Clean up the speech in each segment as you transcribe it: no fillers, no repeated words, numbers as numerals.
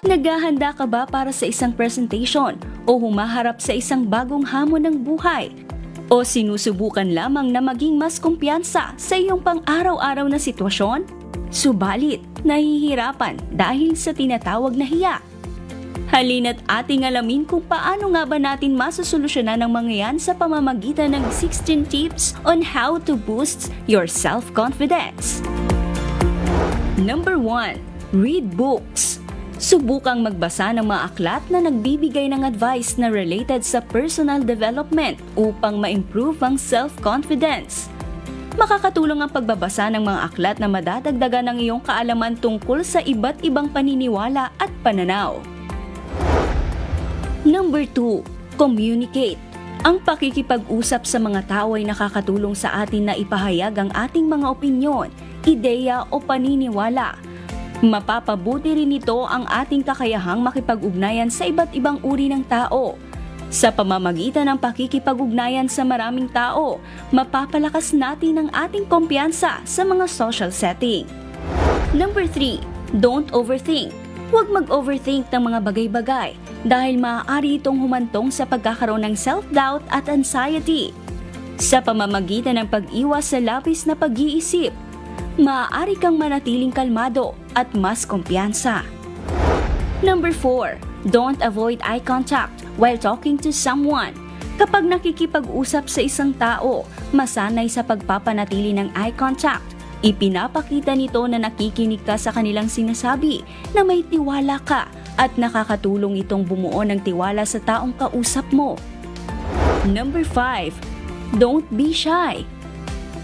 Naghahanda ka ba para sa isang presentation o humaharap sa isang bagong hamon ng buhay? O sinusubukan lamang na maging mas kumpiyansa sa iyong pang-araw-araw na sitwasyon? Subalit, nahihirapan dahil sa tinatawag na hiya. Halina't ating alamin kung paano nga ba natin masusolusyonan ang mga yan sa pamamagitan ng 16 tips on how to boost your self-confidence. Number 1. Read books. Subukang magbasa ng mga aklat na nagbibigay ng advice na related sa personal development upang ma-improve ang self-confidence. Makakatulong ang pagbabasa ng mga aklat na madadagdagan ng iyong kaalaman tungkol sa iba't ibang paniniwala at pananaw. Number 2. Communicate. Ang pakikipag-usap sa mga tao ay nakakatulong sa atin na ipahayag ang ating mga opinyon, ideya o paniniwala. Mapapabuti rin ito ang ating kakayahang makipag-ugnayan sa iba't ibang uri ng tao. Sa pamamagitan ng pakikipag-ugnayan sa maraming tao, mapapalakas natin ang ating kumpiyansa sa mga social setting. Number 3. Don't overthink. Huwag mag-overthink ng mga bagay-bagay dahil maaari itong humantong sa pagkakaroon ng self-doubt at anxiety. Sa pamamagitan ng pag-iwas sa labis na pag-iisip, maaari kang manatiling kalmado at mas kumpiyansa. Number 4. Don't avoid eye contact while talking to someone. Kapag nakikipag-usap sa isang tao, masanay sa pagpapanatili ng eye contact. Ipinapakita nito na nakikinig ka sa kanilang sinasabi, na may tiwala ka at nakakatulong itong bumuo ng tiwala sa taong kausap mo. Number 5. Don't be shy.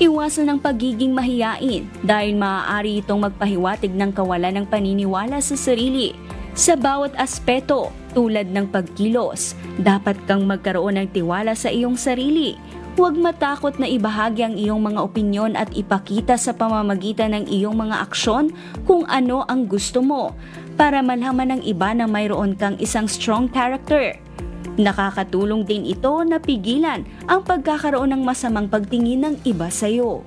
Iwasan ang pagiging mahiyain dahil maaari itong magpahiwatig ng kawalan ng paniniwala sa sarili. Sa bawat aspeto, tulad ng pagkilos, dapat kang magkaroon ng tiwala sa iyong sarili. Huwag matakot na ibahagi ang iyong mga opinyon at ipakita sa pamamagitan ng iyong mga aksyon kung ano ang gusto mo para malaman ng iba na mayroon kang isang strong character. Nakakatulong din ito na pigilan ang pagkakaroon ng masamang pagtingin ng iba sa iyo.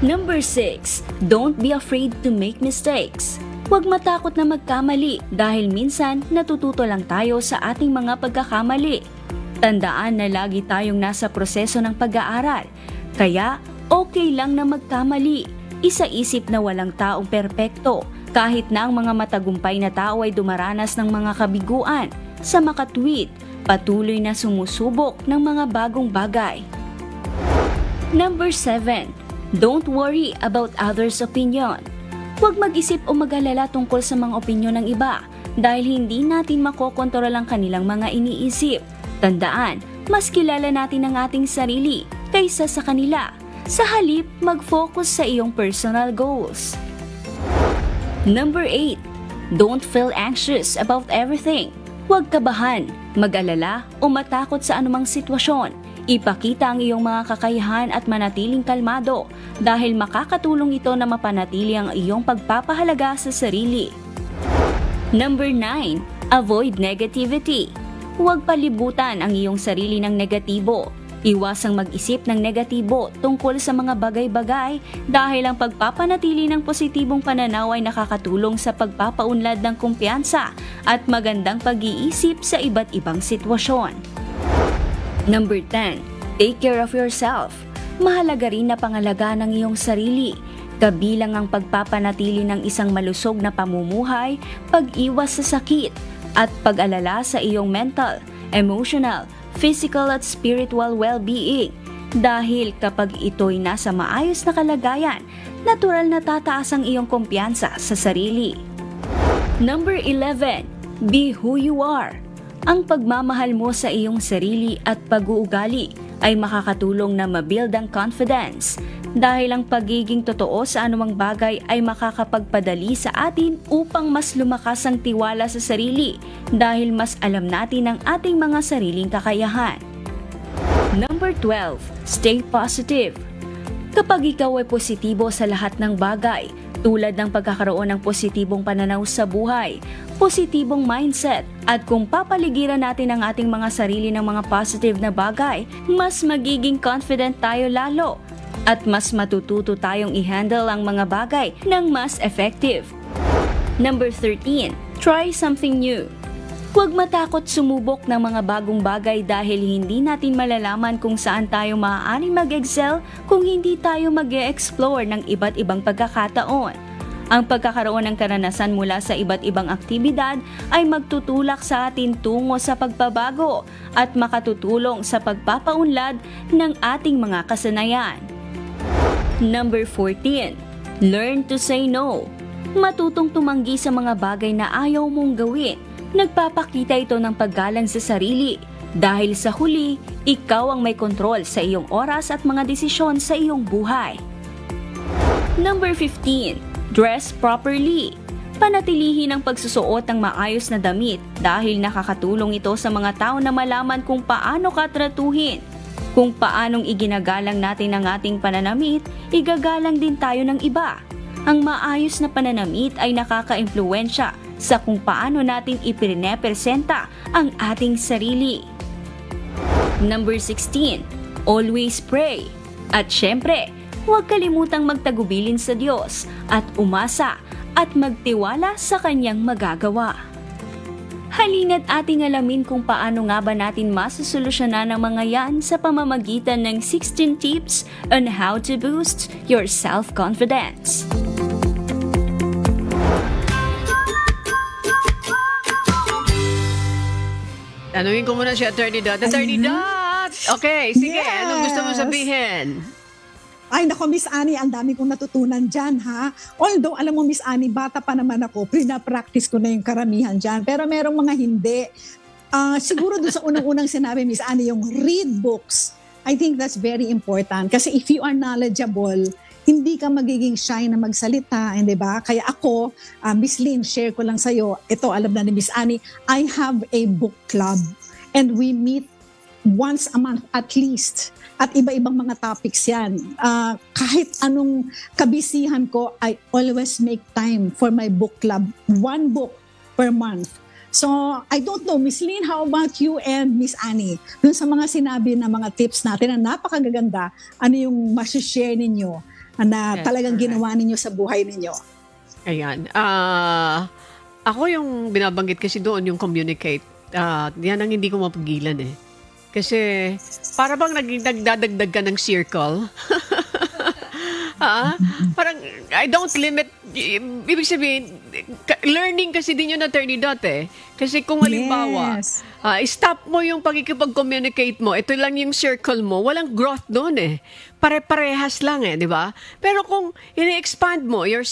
Number 6. Don't be afraid to make mistakes. Huwag matakot na magkamali dahil minsan natututo lang tayo sa ating mga pagkakamali. Tandaan na lagi tayong nasa proseso ng pag-aaral, kaya okay lang na magkamali. Isaisip na walang taong perpekto, kahit na ang mga matagumpay na tao ay dumaranas ng mga kabiguan. Sa makatwid, patuloy na sumusubok ng mga bagong bagay. Number 7. Don't worry about others' opinion. Huwag mag-isip o mag-alala tungkol sa mga opinyon ng iba dahil hindi natin makokontrol ang kanilang mga iniisip. Tandaan, mas kilala natin ang ating sarili kaysa sa kanila. Sa halip, mag-focus sa iyong personal goals. Number 8. Don't feel anxious about everything. Huwag kabahan, mag-alala o matakot sa anumang sitwasyon. Ipakita ang iyong mga kakayahan at manatiling kalmado dahil makakatulong ito na mapanatili ang iyong pagpapahalaga sa sarili. Number 9. Avoid negativity. Huwag palibutan ang iyong sarili ng negatibo. Iwasang mag-isip ng negatibo tungkol sa mga bagay-bagay dahil ang pagpapanatili ng positibong pananaw ay nakakatulong sa pagpapaunlad ng kumpiyansa at magandang pag-iisip sa iba't ibang sitwasyon. Number 10. Take care of yourself. Mahalaga rin na pangalagaan ang iyong sarili. Kabilang ang pagpapanatili ng isang malusog na pamumuhay, pag-iwas sa sakit, at pag-alala sa iyong mental, emotional, physical at spiritual well-being. Dahil kapag ito'y nasa maayos na kalagayan, natural na tataas ang iyong kumpiyansa sa sarili. Number 11. Be who you are. Ang pagmamahal mo sa iyong sarili at pag-uugali ay makakatulong na mabuild ang confidence dahil ang pagiging totoo sa anumang bagay ay makakapagpadali sa atin upang mas lumakas ang tiwala sa sarili dahil mas alam natin ang ating mga sariling kakayahan. Number 12. Stay positive. Kapag ikaw ay positibo sa lahat ng bagay, tulad ng pagkakaroon ng positibong pananaw sa buhay, positibong mindset, at kung papaligiran natin ang ating mga sarili ng mga positive na bagay, mas magiging confident tayo lalo at mas matututo tayong i-handle ang mga bagay ng mas effective. Number 13. Try something new. Huwag matakot sumubok ng mga bagong bagay dahil hindi natin malalaman kung saan tayo maaaring mag-excel kung hindi tayo mag-e-explore ng iba't ibang pagkakataon. Ang pagkakaroon ng karanasan mula sa iba't ibang aktibidad ay magtutulak sa atin tungo sa pagbabago at makatutulong sa pagpapaunlad ng ating mga kasanayan. Number 14. Learn to say no. Matutong tumanggi sa mga bagay na ayaw mong gawin. Nagpapakita ito ng paggalang sa sarili. Dahil sa huli, ikaw ang may kontrol sa iyong oras at mga desisyon sa iyong buhay. Number 15. Dress properly. Panatilihin ang pagsusuot ng maayos na damit dahil nakakatulong ito sa mga tao na malaman kung paano ka tratuhin. Kung paanong iginagalang natin ang ating pananamit, igagalang din tayo ng iba. Ang maayos na pananamit ay nakaka-impluwensya sa kung paano natin ipinepresenta ang ating sarili. Number 16. Always pray. At syempre, huwag kalimutang magtagubilin sa Diyos at umasa at magtiwala sa Kanyang magagawa. Halina't ating alamin kung paano nga ba natin masusolusyonan ang mga yan sa pamamagitan ng 16 tips on how to boost your self-confidence. Tanungin ko muna si Attorney Dot. Attorney Dot! Okay, sige. Yes. Anong gusto mo sabihin? Ay, nako, Miss Annie, ang dami kong natutunan dyan, ha? Although, alam mo, Miss Annie, bata pa naman ako, pina-practice ko na yung karamihan dyan. Pero merong mga hindi. Siguro doon sa unang-unang sinabi, Miss Annie, yung read books. I think that's very important. Kasi if you are knowledgeable, hindi ka magiging shy na magsalita, di ba? Kaya ako, Miss Lynn, share ko lang sa'yo, ito, alam na ni Miss Annie, I have a book club. And we meet once a month at least. At iba-ibang mga topics yan. Kahit anong kabisihan ko, I always make time for my book club. One book per month. So, I don't know, Miss Lynn, how about you and Miss Annie? Dun sa mga sinabi na mga tips natin na napakagaganda, ano yung masishare ninyo na talagang ginawa ninyo sa buhay ninyo? Ayan. Ako yung binabanggit kasi doon, yung communicate. Yan ang hindi ko mapagilan eh. Kasi para bang nagdadagdag ka ng circle. Parang I don't limit. Ibig sabihin, learning kasi din yung Attorney Dot eh. Kasi kung halimbawa, stop mo yung pagkikipag-communicate mo, ito lang yung circle mo, walang growth doon eh. Pare-parehas lang eh, di ba? Pero kung ini-expand mo yung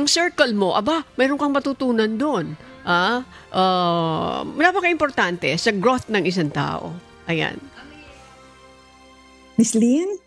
circle mo, aba, mayroon kang matutunan doon. Napaka-importante sa growth ng isang tao. Ayan. Miss Lynn?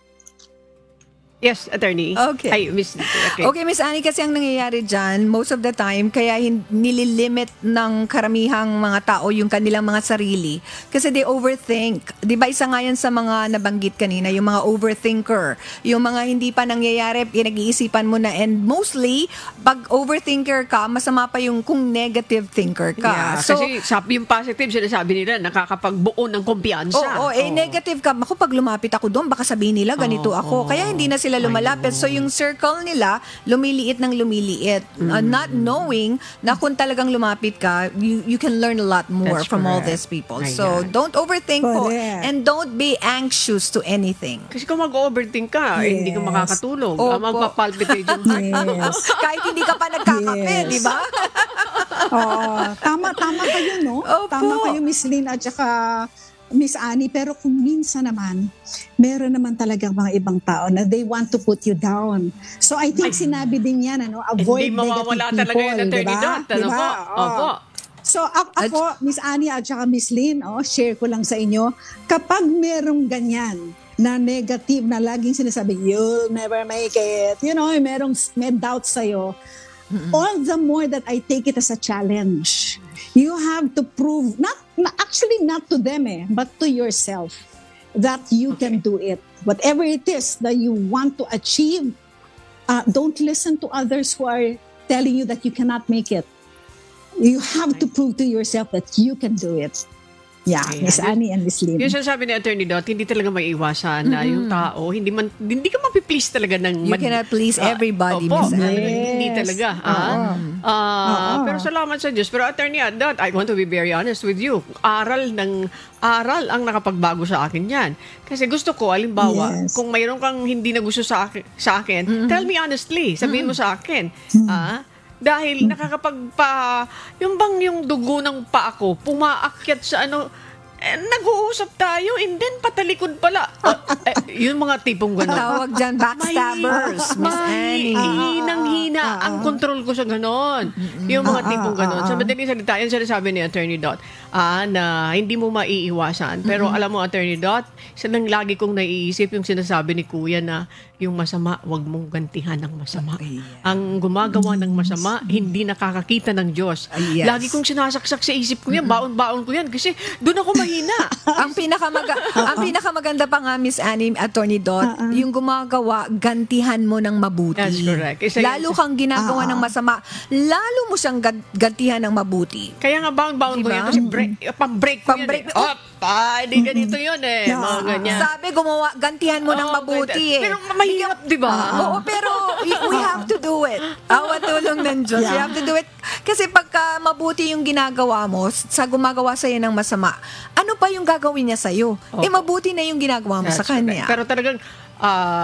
Yes, Attorney. Okay. Ay, Miss. Okay, Miss Annie, kasi ang nangyayari dyan, most of the time, kaya nililimit ng karamihang mga tao yung kanilang mga sarili. Kasi they overthink. Di ba isa nga yan sa mga nabanggit kanina, yung mga overthinker. Yung mga hindi pa nangyayari, pinag-iisipan mo na. And mostly, pag overthinker ka, masama pa yung kung negative thinker ka. Yeah, so, kasi yung positive, sinasabi nila, nakakapagbuo ng kumpiyansa. Negative ka. Ako, pag lumapit ako doon, baka sabihin nila, ganito ako. Kaya hindi na sila lumalapit. So yung circle nila, lumiliit ng lumiliit. Not knowing na kung talagang lumapit ka, you can learn a lot more from all these people. So don't overthink po. And don't be anxious to anything. Kasi kung mag-overthink ka, hindi ka makakatulog. Magpapalpitate yung heart. Kahit hindi ka pa nagkakape, di ba? Tama kayo, no? Tama kayo, Miss Lynn, at saka Miss Annie, pero kung minsan naman, meron naman talagang mga ibang tao na they want to put you down. So I think sinabi din yan, avoid negative people, diba? Opo. So ako, Miss Annie at saka Miss Lynn, share ko lang sa inyo, kapag merong ganyan na negative na laging sinasabi, you'll never make it, may doubt sa'yo, all the more that I take it as a challenge. You have to prove, actually not to them but to yourself, that you can do it. Whatever it is that you want to achieve, don't listen to others who are telling you that you cannot make it. You have to prove to yourself that you can do it. Yeah, Ayan. Miss Annie and Miss Lynn. Yung sinasabi ni Attorney Dot, hindi talaga maiiwasan na yung tao, hindi ka mapiplease talaga ng... You cannot please everybody, opo, Miss Annie. hindi talaga. Pero salamat sa Diyos. Pero Attorney Dot, I want to be very honest with you. Aral ang nakapagbago sa akin yan. Kasi gusto ko, halimbawa, kung mayroon kang hindi na gusto sa akin, tell me honestly, sabihin mo sa akin. Dahil yung dugo ng paa ko, pumaakyat sa nag-uusap tayo and then patalikod pala. Yung mga tipong gano'n. Tawag dyan, backstabbers, Miss Annie. Hinang-hina ang control ko sa gano'n. Yung mga tipong gano'n. Sa madaling salita, yan sinasabi ni Attorney Dot, na hindi mo maiiwasan. Pero alam mo, Attorney Dot, isa lang lagi kong naiisip yung sinasabi ni Kuya na yung masama, wag mong gantihan ng masama. Ang gumagawa ng masama, hindi nakakakita ng Diyos. Lagi kong sinasaksak sa isip ko yan, baon-baon ko yan, kasi doon ako mahina. ang pinakamaganda pa nga, Miss Annie, Attorney Dot, yung gumagawa, gantihan mo ng mabuti. That's correct. Lalo kang ginagawa ng masama, lalo mo siyang gantihan ng mabuti. Kaya nga baon-baon ko yan, kasi pang-break ko yan. Hindi ganito yun mga ganyan. Sabi, gantihan mo ng mabuti Pero mahirap, di ba? Oo, pero we have to do it. Awa tulong ng Diyos. We have to do it. Kasi pagka mabuti yung ginagawa mo, sa gumagawa sa'yo ng masama, ano pa yung gagawin niya sa'yo? Mabuti na yung ginagawa mo sa kanya. Pero talagang,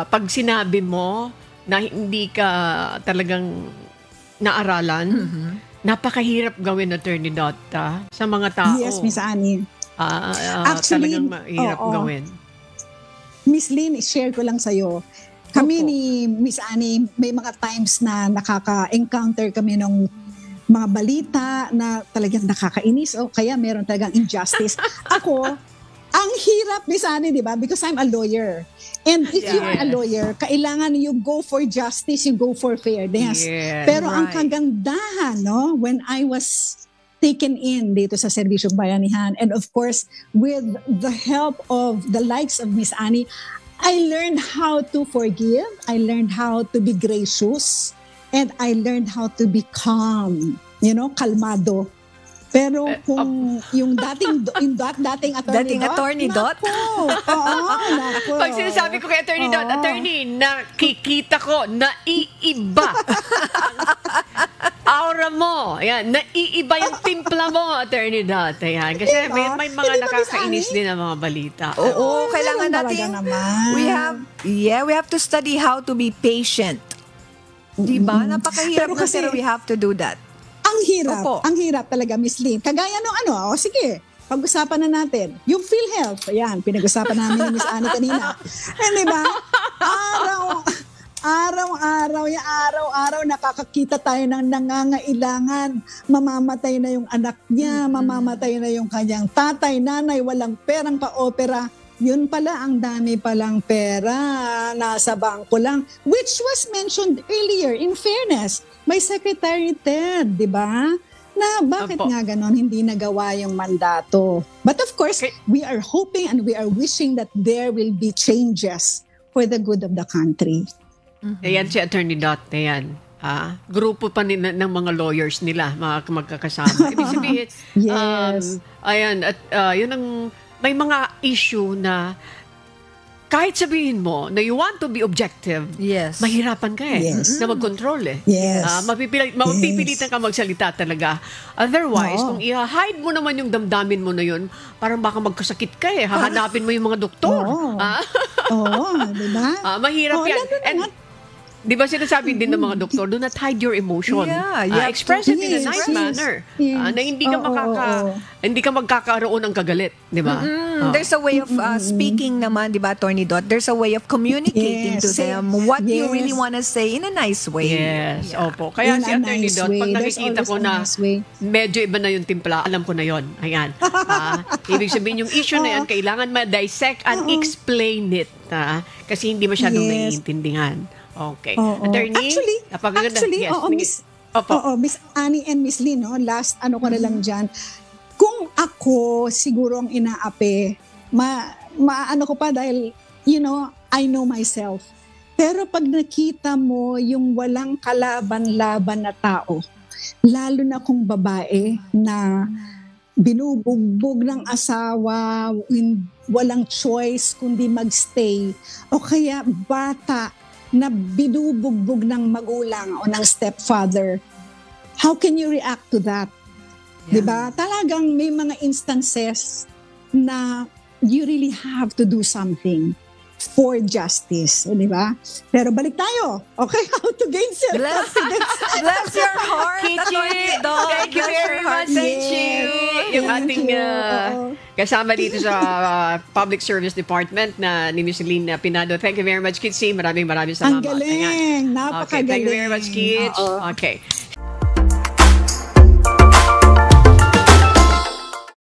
pag sinabi mo na hindi ka talagang naaralan, napakahirap gawin, Attorney Dot, sa mga tao. Yes, Miss Annie. Actually, talagang mahirap gawin. Miss Lynn, share ko lang sa'yo. Kami ni Miss Annie, may mga times na nakaka-encounter kami ng mga balita na talagang nakakainis o kaya meron talagang injustice. Ako, ang hirap, Miss Annie, di ba? Because I'm a lawyer. And if you are a lawyer, kailangan you go for justice, you go for fairness. Pero ang kagandahan, when I was taken in dito sa Serbisyong Bayanihan, and of course, with the help of the likes of Miss Annie, I learned how to forgive, I learned how to be gracious, and I learned how to be calm, kalmado. Pero kung yung dating Attorney Dot? Naku. Pag sinasabi ko kay Attorney Dot, Attorney, nakikita ko, naiiba. Aura mo. Ayan, naiiba yung timpla mo, Attorney Dot. Ayan, kasi may mga nakakainis din ang mga balita. Oo, kailangan natin. We have to study how to be patient. Diba? Napakahirap pero we have to do that. Ang hirap talaga, Miss Lynn. Kagaya nung sige, pag-usapan na natin. Yung PhilHealth, ayan, pinag-usapan namin ni Miss Annie kanina. Diba? Araw-araw nakakakita tayo ng nangangailangan. Mamamatay na yung anak niya, mamamatay na yung kanyang tatay, nanay, walang perang pa-opera. Yun pala, ang dami palang pera, nasa bangko lang, which was mentioned earlier, in fairness, may Secretary Ted, di ba? Na bakit nga ganon, hindi nagawa yung mandato. But of course, we are hoping and we are wishing that there will be changes for the good of the country. Ayan si Attorney Dot, ayan. Grupo pa ng mga lawyers nila, magkakasama. Ibig sabihin, ayan, at yun ang may mga issue na kahit sabihin mo na you want to be objective, mahirapan ka na mag-control mapipilitan ka magsalita talaga. Otherwise, kung i-hide mo naman yung damdamin mo na yun, parang baka magkasakit ka hahanapin mo yung mga doktor. Diba? Mahirap yan. And di ba sinasabi din ng mga doktor, do not hide your emotion. Express it in a nice manner. Na hindi ka magkakaroon ng kagalit. Di ba? There's a way of speaking naman, di ba, Attorney Dot? There's a way of communicating to them what you really want to say in a nice way. Opo. Kaya si Attorney Dot, pag nakikita ko na medyo iba na yung timpla, alam ko na yon. Ayan. Ibig sabihin yung issue na yan, kailangan ma-dissect and explain it. Kasi hindi masyadong naiintindihan. Okay. Attorney? Actually, Miss Annie and Miss Lynn, last ko na lang dyan. Kung ako siguro ang inaapi, maano ko pa dahil, I know myself. Pero pag nakita mo yung walang kalaban-laban na tao, lalo na kung babae na binubugbog ng asawa, walang choice kundi magstay, o kaya bata na binubugbog ng magulang o ng stepfather, how can you react to that? Yeah. Diba? Talagang may mga instances na you really have to do something for justice, di ba? Pero balik tayo. Okay, how to gain self-confidence. Bless your heart, Kichi, Attorney Dawn. thank you Bless your very heart. much. Thank Yes. you. Yung Thank ating you. Oo. kasama dito sa Public Service Department na ni Miss Lynn Pinado. Thank you very much, Kitsi. Maraming Ang salamat. galing. Okay, Napakagaling. thank you very much, Kitch. Oo. Okay.